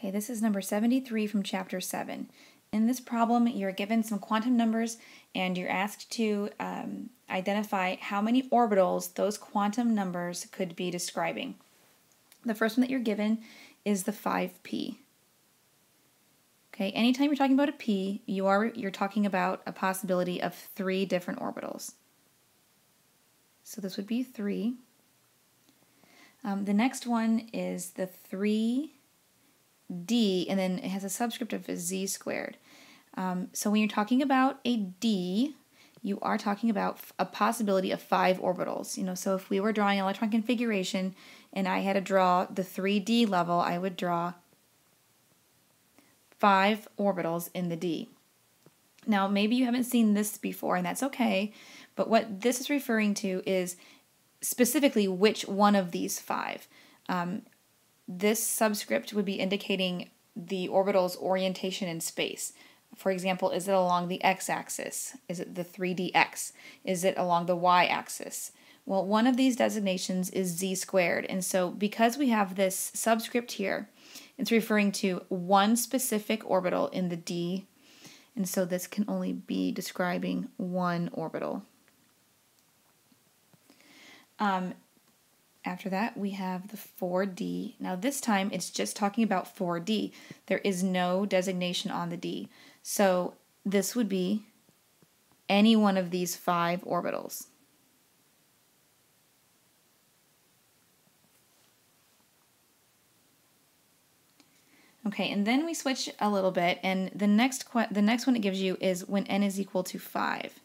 Okay, this is number 73 from chapter 7. In this problem, you're given some quantum numbers and you're asked to identify how many orbitals those quantum numbers could be describing. The first one that you're given is the 5p. Okay, anytime you're talking about a p, you're talking about a possibility of 3 different orbitals. So this would be 3. The next one is the 3d, and then it has a subscript of a z squared. So when you're talking about a d, you are talking about a possibility of 5 orbitals. So if we were drawing an electron configuration and I had to draw the 3d level, I would draw 5 orbitals in the d. Now, maybe you haven't seen this before, and that's okay, but what this is referring to is specifically which one of these 5. This subscript would be indicating the orbital's orientation in space. For example, is it along the x-axis? Is it the 3dx? Is it along the y-axis? Well, one of these designations is z squared, and so because we have this subscript here, it's referring to one specific orbital in the d, and so this can only be describing one orbital. After that, we have the 4d. Now this time, it's just talking about 4d. There is no designation on the d. So this would be any one of these 5 orbitals. Okay, and then we switch a little bit, and the next one it gives you is when n is equal to 5.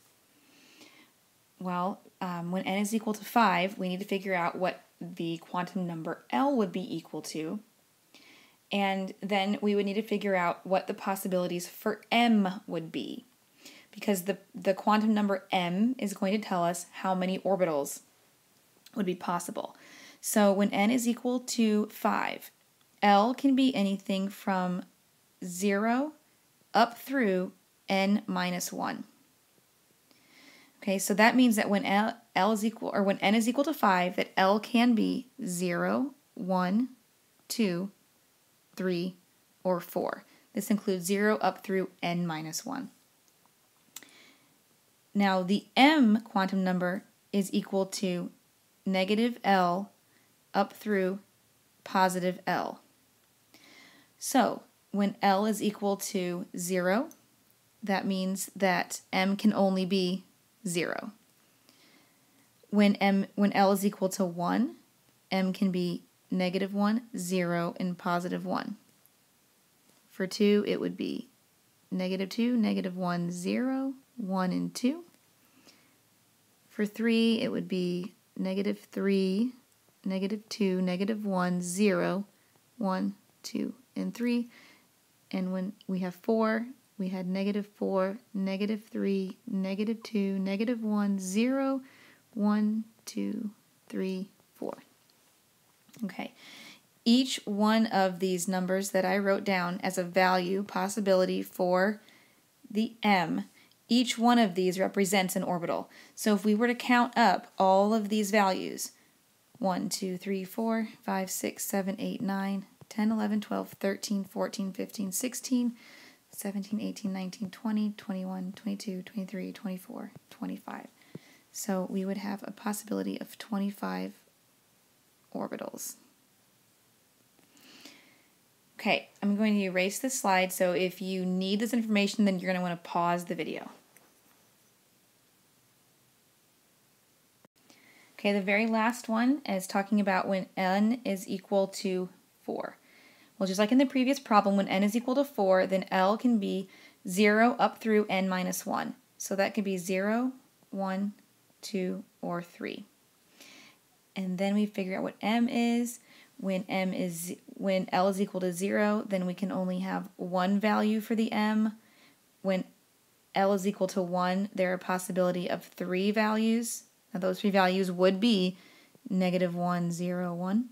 Well, when n is equal to 5, we need to figure out what the quantum number L would be equal to, and then we would need to figure out what the possibilities for M would be, because the quantum number M is going to tell us how many orbitals would be possible. So when n is equal to 5, L can be anything from 0 up through n minus 1. Okay, so that means that when when n is equal to 5, that L can be 0, 1, 2, 3, or 4. This includes 0 up through n minus 1. Now the M quantum number is equal to negative L up through positive L. So when L is equal to 0, that means that M can only be 0. When L is equal to 1, M can be negative 1, 0, and positive 1. For 2, it would be negative 2, negative 1, 0, 1, and 2. For 3, it would be negative 3, negative 2, negative 1, 0, 1, 2, and 3. And when we have 4, we had negative 4, negative 3, negative 2, negative 1, 0, 1, 2, 3, 4. Okay. Each one of these numbers that I wrote down as a value possibility for the M, each one of these represents an orbital. So if we were to count up all of these values, 1, 2, 3, 4, 5, 6, 7, 8, 9, 10, 11, 12, 13, 14, 15, 16, 17, 18, 19, 20, 21, 22, 23, 24, 25. So we would have a possibility of 25 orbitals. Okay, I'm going to erase this slide, so if you need this information, then you're going to want to pause the video. Okay, the very last one is talking about when n is equal to 4. Well, just like in the previous problem, when n is equal to 4, then L can be 0 up through n minus 1. So that could be 0, 1, 2, or 3. And then we figure out what M is. When L is equal to 0, then we can only have one value for the M. When L is equal to 1, there are a possibility of 3 values. Now those 3 values would be negative 1, 0, 1.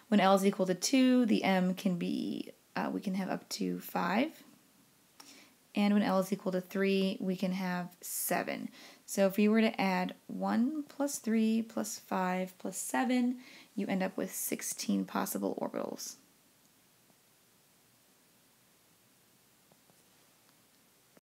When L is equal to 2, the M can be, we can have up to 5. And when L is equal to 3, we can have 7. So if you were to add 1 plus 3 plus 5 plus 7, you end up with 16 possible orbitals.